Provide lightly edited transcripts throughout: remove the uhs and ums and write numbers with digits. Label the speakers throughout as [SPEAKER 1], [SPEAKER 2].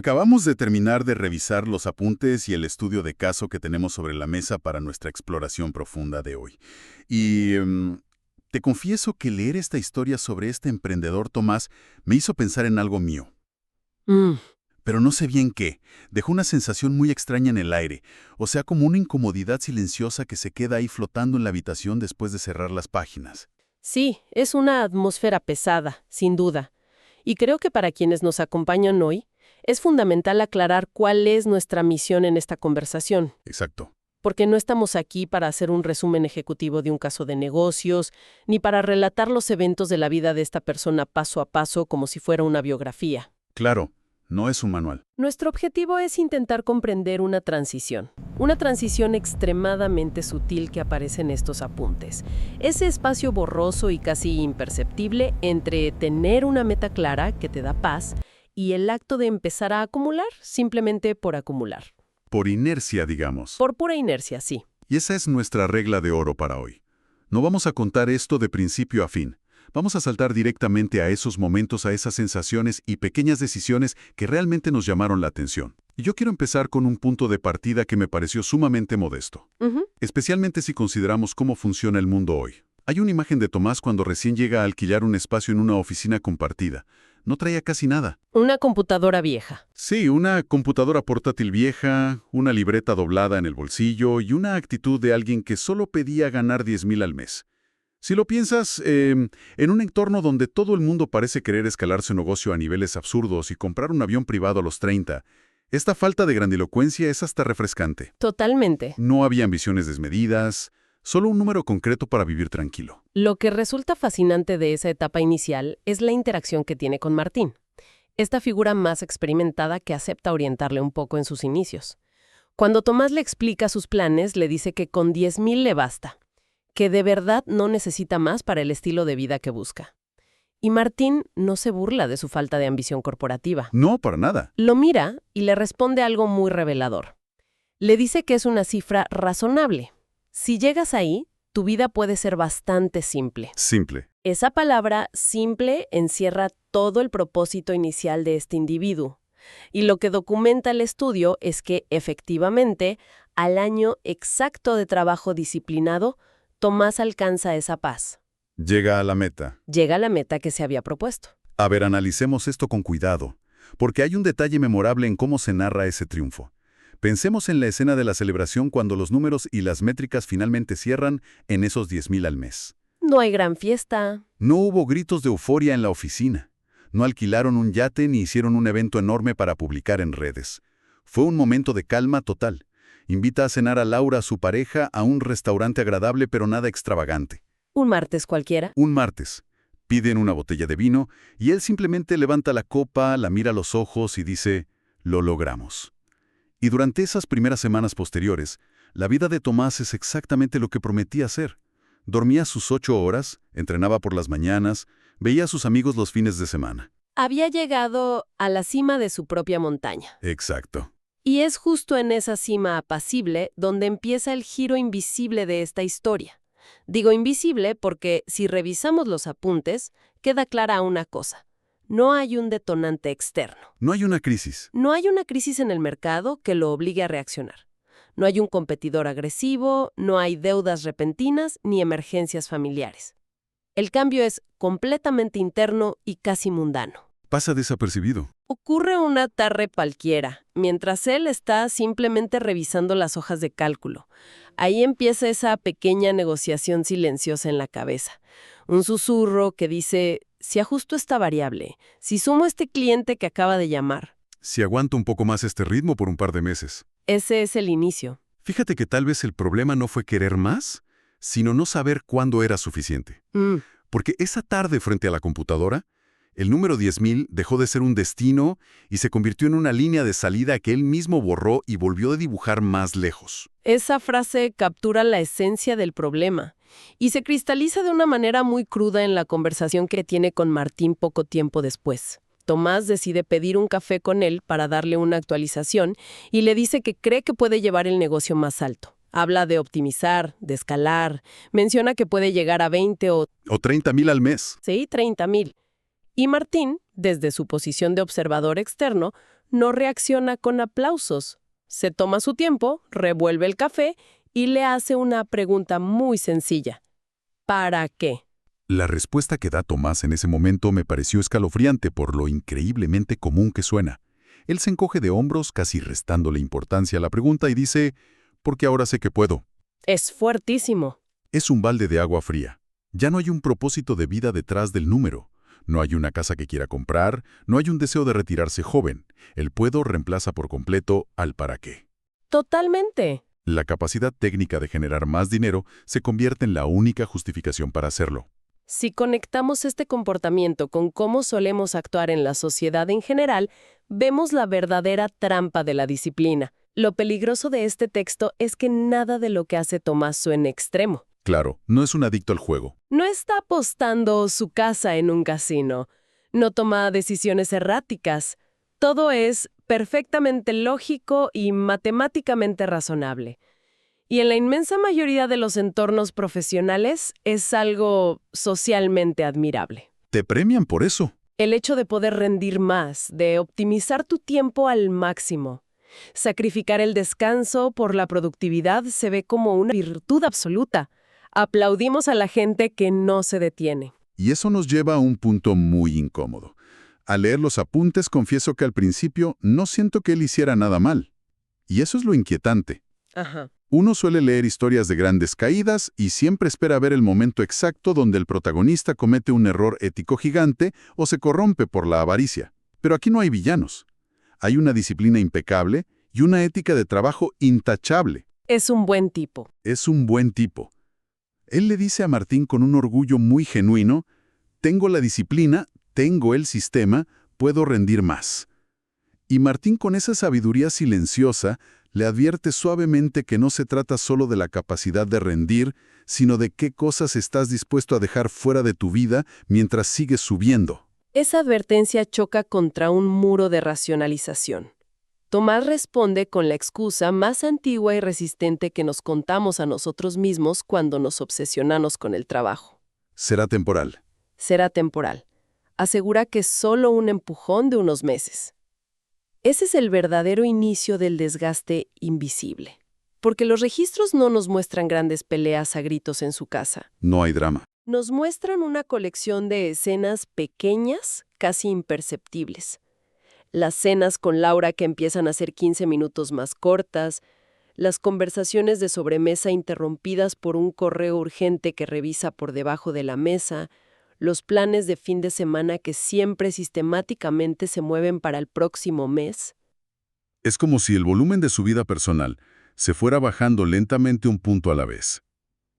[SPEAKER 1] Acabamos de terminar de revisar los apuntes y el estudio de caso que tenemos sobre la mesa para nuestra exploración profunda de hoy. Y te confieso que leer esta historia sobre este emprendedor Tomás me hizo pensar en algo mío.
[SPEAKER 2] Mm,
[SPEAKER 1] Pero no sé bien qué. Dejó una sensación muy extraña en el aire, o sea, como una incomodidad silenciosa que se queda ahí flotando en la habitación después de cerrar las páginas.
[SPEAKER 2] sí, es una atmósfera pesada, sin duda. Y creo que para quienes nos acompañan hoy, es fundamental aclarar cuál es nuestra misión en esta conversación,
[SPEAKER 1] Exacto.
[SPEAKER 2] porque no estamos aquí para hacer un resumen ejecutivo de un caso de negocios, ni para relatar los eventos de la vida de esta persona paso a paso como si fuera una biografía.
[SPEAKER 1] Claro, no es un manual.
[SPEAKER 2] Nuestro objetivo es intentar comprender una transición extremadamente sutil que aparece en estos apuntes. Ese espacio borroso y casi imperceptible entre tener una meta clara que te da paz y el acto de empezar a acumular, simplemente por acumular.
[SPEAKER 1] Por inercia, digamos.
[SPEAKER 2] Por pura inercia, sí.
[SPEAKER 1] Y esa es nuestra regla de oro para hoy. No vamos a contar esto de principio a fin. Vamos a saltar directamente a esos momentos, a esas sensaciones y pequeñas decisiones que realmente nos llamaron la atención. Y yo quiero empezar con un punto de partida que me pareció sumamente modesto,
[SPEAKER 2] Ujú.
[SPEAKER 1] especialmente si consideramos cómo funciona el mundo hoy. Hay una imagen de Tomás cuando recién llega a alquilar un espacio en una oficina compartida. No traía casi nada.
[SPEAKER 2] Una computadora vieja.
[SPEAKER 1] Sí, una computadora portátil vieja, una libreta doblada en el bolsillo y una actitud de alguien que solo pedía ganar 10,000 al mes. Si lo piensas, en un entorno donde todo el mundo parece querer escalar su negocio a niveles absurdos y comprar un avión privado a los 30, esta falta de grandilocuencia es hasta refrescante.
[SPEAKER 2] Totalmente.
[SPEAKER 1] No había ambiciones desmedidas, solo un número concreto para vivir tranquilo.
[SPEAKER 2] Lo que resulta fascinante de esa etapa inicial es la interacción que tiene con Martín, esta figura más experimentada que acepta orientarle un poco en sus inicios. Cuando Tomás le explica sus planes, le dice que con 10,000 le basta, que de verdad no necesita más para el estilo de vida que busca. Y Martín no se burla de su falta de ambición corporativa.
[SPEAKER 1] No, para nada.
[SPEAKER 2] Lo mira y le responde algo muy revelador. Le dice que es una cifra razonable. Si llegas ahí, tu vida puede ser bastante simple.
[SPEAKER 1] Simple.
[SPEAKER 2] Esa palabra simple encierra todo el propósito inicial de este individuo. Y lo que documenta el estudio es que, efectivamente, al año exacto de trabajo disciplinado, Tomás alcanza esa paz.
[SPEAKER 1] Llega a la meta.
[SPEAKER 2] Llega a la meta que se había propuesto.
[SPEAKER 1] A ver, analicemos esto con cuidado, porque hay un detalle memorable en cómo se narra ese triunfo. Pensemos en la escena de la celebración cuando los números y las métricas finalmente cierran en esos 10,000 al mes.
[SPEAKER 2] No hay gran fiesta.
[SPEAKER 1] No hubo gritos de euforia en la oficina. No alquilaron un yate ni hicieron un evento enorme para publicar en redes. Fue un momento de calma total. Invita a cenar a Laura, su pareja, a un restaurante agradable pero nada extravagante.
[SPEAKER 2] Un martes cualquiera.
[SPEAKER 1] Un martes. Piden una botella de vino y él simplemente levanta la copa, la mira a los ojos y dice, «Lo logramos». Y durante esas primeras semanas posteriores, la vida de Tomás es exactamente lo que prometía ser. Dormía sus 8 horas, entrenaba por las mañanas, veía a sus amigos los fines de semana.
[SPEAKER 2] Había llegado a la cima de su propia montaña.
[SPEAKER 1] Exacto.
[SPEAKER 2] Y es justo en esa cima apacible donde empieza el giro invisible de esta historia. Digo invisible porque, si revisamos los apuntes, queda clara una cosa. No hay un detonante externo.
[SPEAKER 1] No hay una crisis.
[SPEAKER 2] No hay una crisis en el mercado que lo obligue a reaccionar. No hay un competidor agresivo, no hay deudas repentinas ni emergencias familiares. El cambio es completamente interno y casi mundano.
[SPEAKER 1] Pasa desapercibido.
[SPEAKER 2] Ocurre una tarde cualquiera, mientras él está simplemente revisando las hojas de cálculo. Ahí empieza esa pequeña negociación silenciosa en la cabeza. Un susurro que dice, si ajusto esta variable, si sumo este cliente que acaba de llamar.
[SPEAKER 1] Si aguanto un poco más este ritmo por un par de meses.
[SPEAKER 2] Ese es el inicio.
[SPEAKER 1] Fíjate que tal vez el problema no fue querer más, sino no saber cuándo era suficiente. Porque esa tarde frente a la computadora, el número 10,000 dejó de ser un destino y se convirtió en una línea de salida que él mismo borró y volvió a dibujar más lejos.
[SPEAKER 2] Esa frase captura la esencia del problema y se cristaliza de una manera muy cruda en la conversación que tiene con Martín poco tiempo después. Tomás decide pedir un café con él para darle una actualización y le dice que cree que puede llevar el negocio más alto. Habla de optimizar, de escalar, menciona que puede llegar a 20
[SPEAKER 1] O 30,000 al mes.
[SPEAKER 2] sí, 30,000. Y Martín, desde su posición de observador externo, no reacciona con aplausos. Se toma su tiempo, revuelve el café y le hace una pregunta muy sencilla. ¿Para qué?
[SPEAKER 1] La respuesta que da Tomás en ese momento me pareció escalofriante por lo increíblemente común que suena. Él se encoge de hombros, casi restándole importancia a la pregunta, y dice, porque ahora sé que puedo.
[SPEAKER 2] Es fuertísimo.
[SPEAKER 1] Es un balde de agua fría. Ya no hay un propósito de vida detrás del número. No hay una casa que quiera comprar, no hay un deseo de retirarse joven. El puedo reemplaza por completo al para qué.
[SPEAKER 2] Totalmente.
[SPEAKER 1] La capacidad técnica de generar más dinero se convierte en la única justificación para hacerlo.
[SPEAKER 2] Si conectamos este comportamiento con cómo solemos actuar en la sociedad en general, vemos la verdadera trampa de la disciplina. Lo peligroso de este texto es que nada de lo que hace Tomás suena extremo.
[SPEAKER 1] Claro, no es un adicto al juego.
[SPEAKER 2] No está apostando su casa en un casino. No toma decisiones erráticas. Todo es perfectamente lógico y matemáticamente razonable. Y en la inmensa mayoría de los entornos profesionales es algo socialmente admirable.
[SPEAKER 1] Te premian por eso.
[SPEAKER 2] El hecho de poder rendir más, de optimizar tu tiempo al máximo, sacrificar el descanso por la productividad se ve como una virtud absoluta. Aplaudimos a la gente que no se detiene.
[SPEAKER 1] Y eso nos lleva a un punto muy incómodo. Al leer los apuntes confieso que al principio no siento que él hiciera nada mal. Y eso es lo inquietante.
[SPEAKER 2] Ajá.
[SPEAKER 1] Uno suele leer historias de grandes caídas y siempre espera ver el momento exacto donde el protagonista comete un error ético gigante o se corrompe por la avaricia. Pero aquí no hay villanos. Hay una disciplina impecable y una ética de trabajo intachable.
[SPEAKER 2] Es un buen tipo.
[SPEAKER 1] Es un buen tipo. Él le dice a Martín con un orgullo muy genuino, tengo la disciplina, tengo el sistema, puedo rendir más. Y Martín con esa sabiduría silenciosa le advierte suavemente que no se trata solo de la capacidad de rendir, sino de qué cosas estás dispuesto a dejar fuera de tu vida mientras sigues subiendo.
[SPEAKER 2] Esa advertencia choca contra un muro de racionalización. Tomás responde con la excusa más antigua y resistente que nos contamos a nosotros mismos cuando nos obsesionamos con el trabajo.
[SPEAKER 1] Será temporal.
[SPEAKER 2] Será temporal. Asegura que es solo un empujón de unos meses. Ese es el verdadero inicio del desgaste invisible. Porque los registros no nos muestran grandes peleas a gritos en su casa.
[SPEAKER 1] No hay drama.
[SPEAKER 2] Nos muestran una colección de escenas pequeñas, casi imperceptibles. Las cenas con Laura que empiezan a ser 15 minutos más cortas, las conversaciones de sobremesa interrumpidas por un correo urgente que revisa por debajo de la mesa, los planes de fin de semana que siempre sistemáticamente se mueven para el próximo mes.
[SPEAKER 1] Es como si el volumen de su vida personal se fuera bajando lentamente un punto a la vez.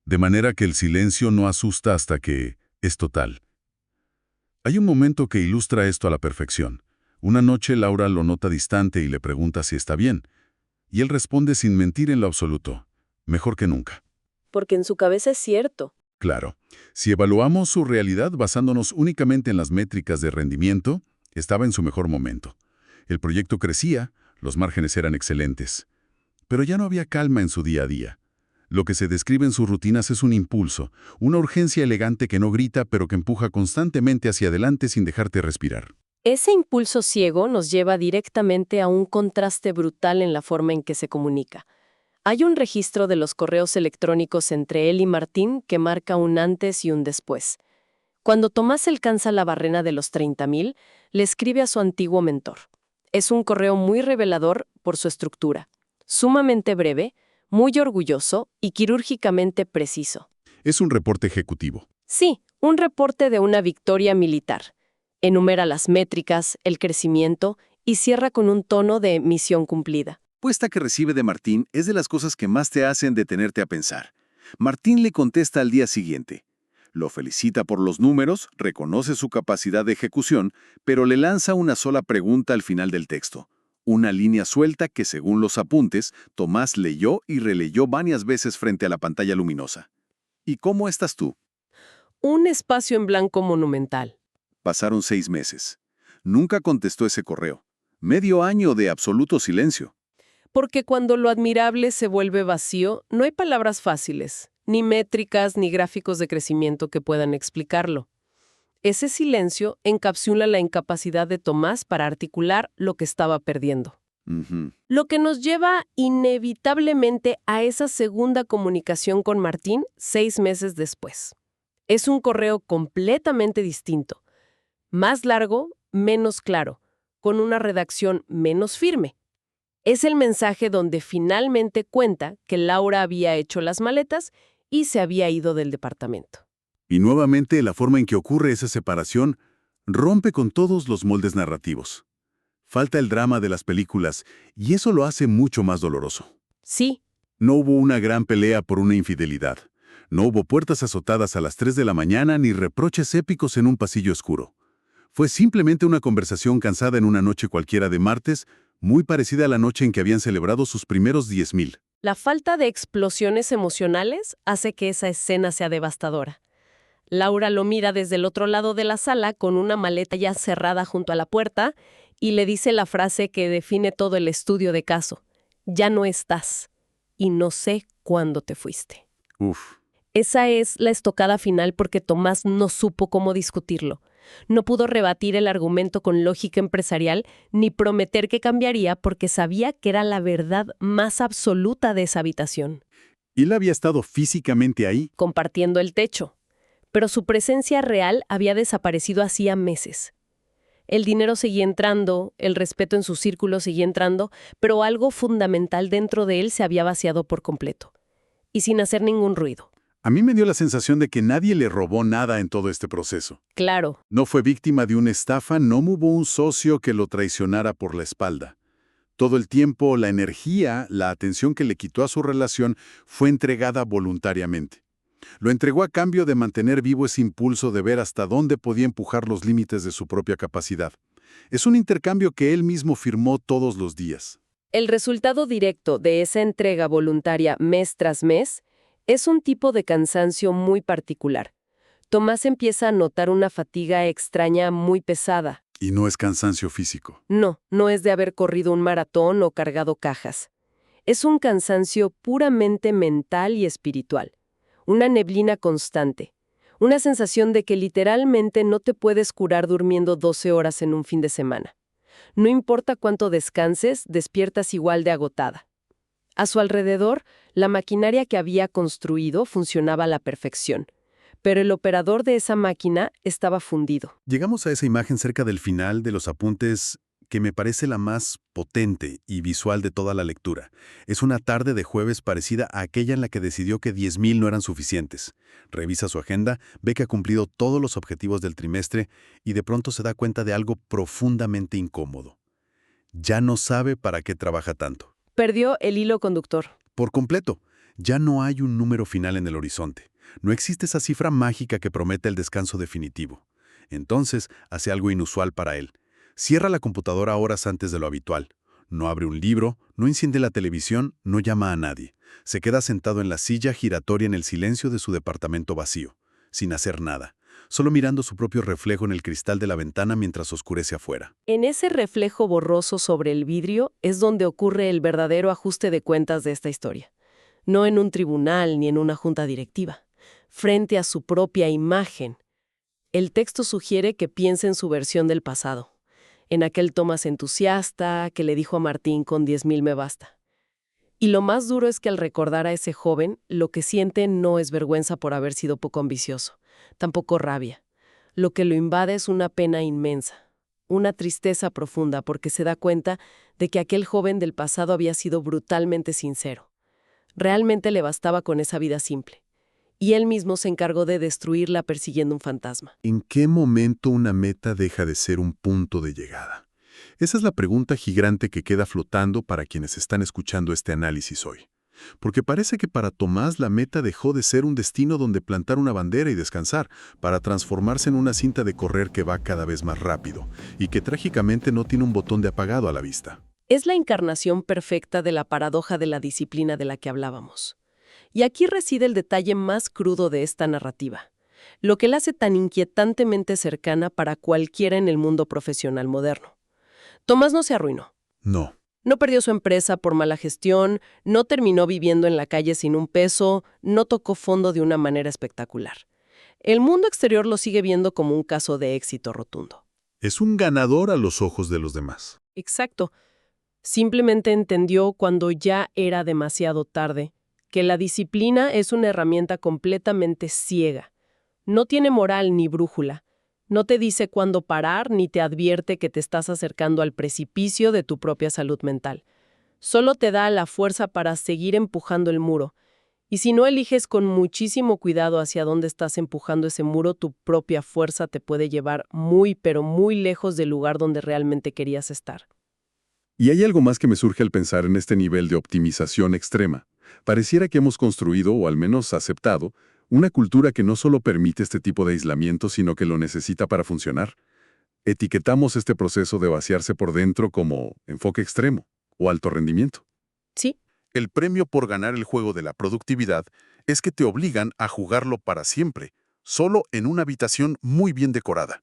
[SPEAKER 1] De manera que el silencio no asusta hasta que es total. Hay un momento que ilustra esto a la perfección. Una noche Laura lo nota distante y le pregunta si está bien. Y él responde sin mentir en lo absoluto. Mejor que nunca.
[SPEAKER 2] Porque en su cabeza es cierto.
[SPEAKER 1] Claro, si evaluamos su realidad basándonos únicamente en las métricas de rendimiento, estaba en su mejor momento. El proyecto crecía, los márgenes eran excelentes. Pero ya no había calma en su día a día. Lo que se describe en sus rutinas es un impulso, una urgencia elegante que no grita pero que empuja constantemente hacia adelante sin dejarte respirar.
[SPEAKER 2] Ese impulso ciego nos lleva directamente a un contraste brutal en la forma en que se comunica. Hay un registro de los correos electrónicos entre él y Martín que marca un antes y un después. Cuando Tomás alcanza la barrera de los 30,000, le escribe a su antiguo mentor. Es un correo muy revelador por su estructura, sumamente breve, muy orgulloso y quirúrgicamente preciso.
[SPEAKER 1] Es un reporte ejecutivo.
[SPEAKER 2] Sí, un reporte de una victoria militar. Enumera las métricas, el crecimiento y cierra con un tono de misión cumplida.
[SPEAKER 3] La respuesta que recibe de Martín es de las cosas que más te hacen detenerte a pensar. Martín le contesta al día siguiente. Lo felicita por los números, reconoce su capacidad de ejecución, pero le lanza una sola pregunta al final del texto. Una línea suelta que, según los apuntes, Tomás leyó y releyó varias veces frente a la pantalla luminosa. ¿Y cómo estás tú?
[SPEAKER 2] Un espacio en blanco monumental.
[SPEAKER 3] Pasaron 6 meses. Nunca contestó ese correo. Medio año de absoluto silencio.
[SPEAKER 2] Porque cuando lo admirable se vuelve vacío, no hay palabras fáciles, ni métricas, ni gráficos de crecimiento que puedan explicarlo. Ese silencio encapsula la incapacidad de Tomás para articular lo que estaba perdiendo.
[SPEAKER 3] Ujú.
[SPEAKER 2] Lo que nos lleva inevitablemente a esa segunda comunicación con Martín 6 meses después. Es un correo completamente distinto, más largo, menos claro, con una redacción menos firme. Es el mensaje donde finalmente cuenta que Laura había hecho las maletas y se había ido del departamento.
[SPEAKER 1] Y nuevamente la forma en que ocurre esa separación rompe con todos los moldes narrativos. Falta el drama de las películas y eso lo hace mucho más doloroso.
[SPEAKER 2] Sí,
[SPEAKER 1] No hubo una gran pelea por una infidelidad. No hubo puertas azotadas a las 3 de la mañana ni reproches épicos en un pasillo oscuro. Fue simplemente una conversación cansada en una noche cualquiera de martes, muy parecida a la noche en que habían celebrado sus primeros 10,000.
[SPEAKER 2] la falta de explosiones emocionales hace que esa escena sea devastadora. Laura lo mira desde el otro lado de la sala con una maleta ya cerrada junto a la puerta y le dice la frase que define todo el estudio de caso. Ya no estás y no sé cuándo te fuiste.
[SPEAKER 1] Uf.
[SPEAKER 2] Esa es la estocada final porque Tomás no supo cómo discutirlo. No pudo rebatir el argumento con lógica empresarial ni prometer que cambiaría porque sabía que era la verdad más absoluta de esa habitación,
[SPEAKER 1] Él había estado físicamente ahí.
[SPEAKER 2] compartiendo el techo. Pero su presencia real había desaparecido hacía meses. El dinero seguía entrando, el respeto en su círculo seguía entrando, pero algo fundamental dentro de él se había vaciado por completo. Y sin hacer ningún ruido.
[SPEAKER 1] A mí me dio la sensación de que nadie le robó nada en todo este proceso.
[SPEAKER 2] Claro,
[SPEAKER 1] No fue víctima de una estafa, no hubo un socio que lo traicionara por la espalda. Todo el tiempo, la energía, la atención que le quitó a su relación fue entregada voluntariamente. Lo entregó a cambio de mantener vivo ese impulso de ver hasta dónde podía empujar los límites de su propia capacidad. Es un intercambio que él mismo firmó todos los días.
[SPEAKER 2] el resultado directo de esa entrega voluntaria mes tras mes es un tipo de cansancio muy particular. Tomás empieza a notar una fatiga extraña muy pesada.
[SPEAKER 1] Y no es cansancio físico.
[SPEAKER 2] No, no es de haber corrido un maratón o cargado cajas. Es un cansancio puramente mental y espiritual. Una neblina constante. Una sensación de que literalmente no te puedes curar durmiendo 12 horas en un fin de semana. No importa cuánto descanses, despiertas igual de agotada. A su alrededor, la maquinaria que había construido funcionaba a la perfección, pero el operador de esa máquina estaba fundido.
[SPEAKER 1] Llegamos a esa imagen cerca del final de los apuntes que me parece la más potente y visual de toda la lectura. Es una tarde de jueves parecida a aquella en la que decidió que 10,000 no eran suficientes. Revisa su agenda, ve que ha cumplido todos los objetivos del trimestre y de pronto se da cuenta de algo profundamente incómodo. Ya no sabe para qué trabaja tanto.
[SPEAKER 2] Perdió el hilo conductor.
[SPEAKER 1] Por completo, ya no hay un número final en el horizonte. No existe esa cifra mágica que promete el descanso definitivo. Entonces, hace algo inusual para él. Cierra la computadora horas antes de lo habitual. No abre un libro, no enciende la televisión, no llama a nadie. Se queda sentado en la silla giratoria en el silencio de su departamento vacío, sin hacer nada, solo mirando su propio reflejo en el cristal de la ventana mientras oscurece afuera.
[SPEAKER 2] En ese reflejo borroso sobre el vidrio es donde ocurre el verdadero ajuste de cuentas de esta historia. No en un tribunal ni en una junta directiva. Frente a su propia imagen. El texto sugiere que piense en su versión del pasado. En aquel Tomás entusiasta que le dijo a Martín con 10,000 me basta. Y lo más duro es que al recordar a ese joven, lo que siente no es vergüenza por haber sido poco ambicioso, tampoco rabia. Lo que lo invade es una pena inmensa, una tristeza profunda porque se da cuenta de que aquel joven del pasado había sido brutalmente sincero. Realmente le bastaba con esa vida simple. Y él mismo se encargó de destruirla persiguiendo un fantasma.
[SPEAKER 1] ¿En qué momento una meta deja de ser un punto de llegada? Esa es la pregunta gigante que queda flotando para quienes están escuchando este análisis hoy. Porque parece que para Tomás la meta dejó de ser un destino donde plantar una bandera y descansar, para transformarse en una cinta de correr que va cada vez más rápido y que trágicamente no tiene un botón de apagado a la vista.
[SPEAKER 2] Es la encarnación perfecta de la paradoja de la disciplina de la que hablábamos. Y aquí reside el detalle más crudo de esta narrativa, lo que la hace tan inquietantemente cercana para cualquiera en el mundo profesional moderno. Tomás no se arruinó.
[SPEAKER 1] No.
[SPEAKER 2] No perdió su empresa por mala gestión, no terminó viviendo en la calle sin un peso, no tocó fondo de una manera espectacular. el mundo exterior lo sigue viendo como un caso de éxito rotundo.
[SPEAKER 4] Es un ganador a los ojos de los demás.
[SPEAKER 2] Exacto. Simplemente entendió cuando ya era demasiado tarde que la disciplina es una herramienta completamente ciega. No tiene moral ni brújula. No te dice cuándo parar ni te advierte que te estás acercando al precipicio de tu propia salud mental. Solo te da la fuerza para seguir empujando el muro. Y si no eliges con muchísimo cuidado hacia dónde estás empujando ese muro, tu propia fuerza te puede llevar muy, pero muy lejos del lugar donde realmente querías estar.
[SPEAKER 3] Y hay algo más que me surge al pensar en este nivel de optimización extrema. Pareciera que hemos construido, o al menos aceptado, una cultura que no solo permite este tipo de aislamiento, sino que lo necesita para funcionar. Etiquetamos este proceso de vaciarse por dentro como enfoque extremo o alto rendimiento.
[SPEAKER 2] Sí,
[SPEAKER 4] El premio por ganar el juego de la productividad es que te obligan a jugarlo para siempre, solo en una habitación muy bien decorada.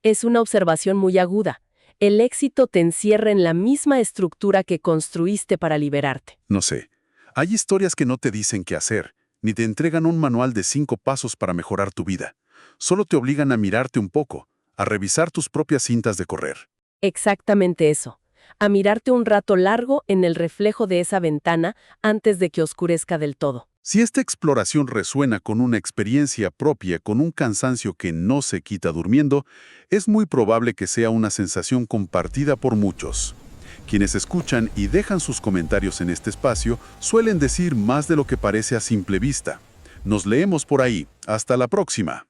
[SPEAKER 2] es una observación muy aguda. El éxito te encierra en la misma estructura que construiste para liberarte.
[SPEAKER 4] No sé, hay historias que no te dicen qué hacer, ni te entregan un manual de 5 pasos para mejorar tu vida. Solo te obligan a mirarte un poco, a revisar tus propias cintas de correr.
[SPEAKER 2] Exactamente eso. A mirarte un rato largo en el reflejo de esa ventana antes de que oscurezca del todo.
[SPEAKER 4] Si esta exploración resuena con una experiencia propia, con un cansancio que no se quita durmiendo, es muy probable que sea una sensación compartida por muchos. Quienes escuchan y dejan sus comentarios en este espacio suelen decir más de lo que parece a simple vista. Nos leemos por ahí. Hasta la próxima.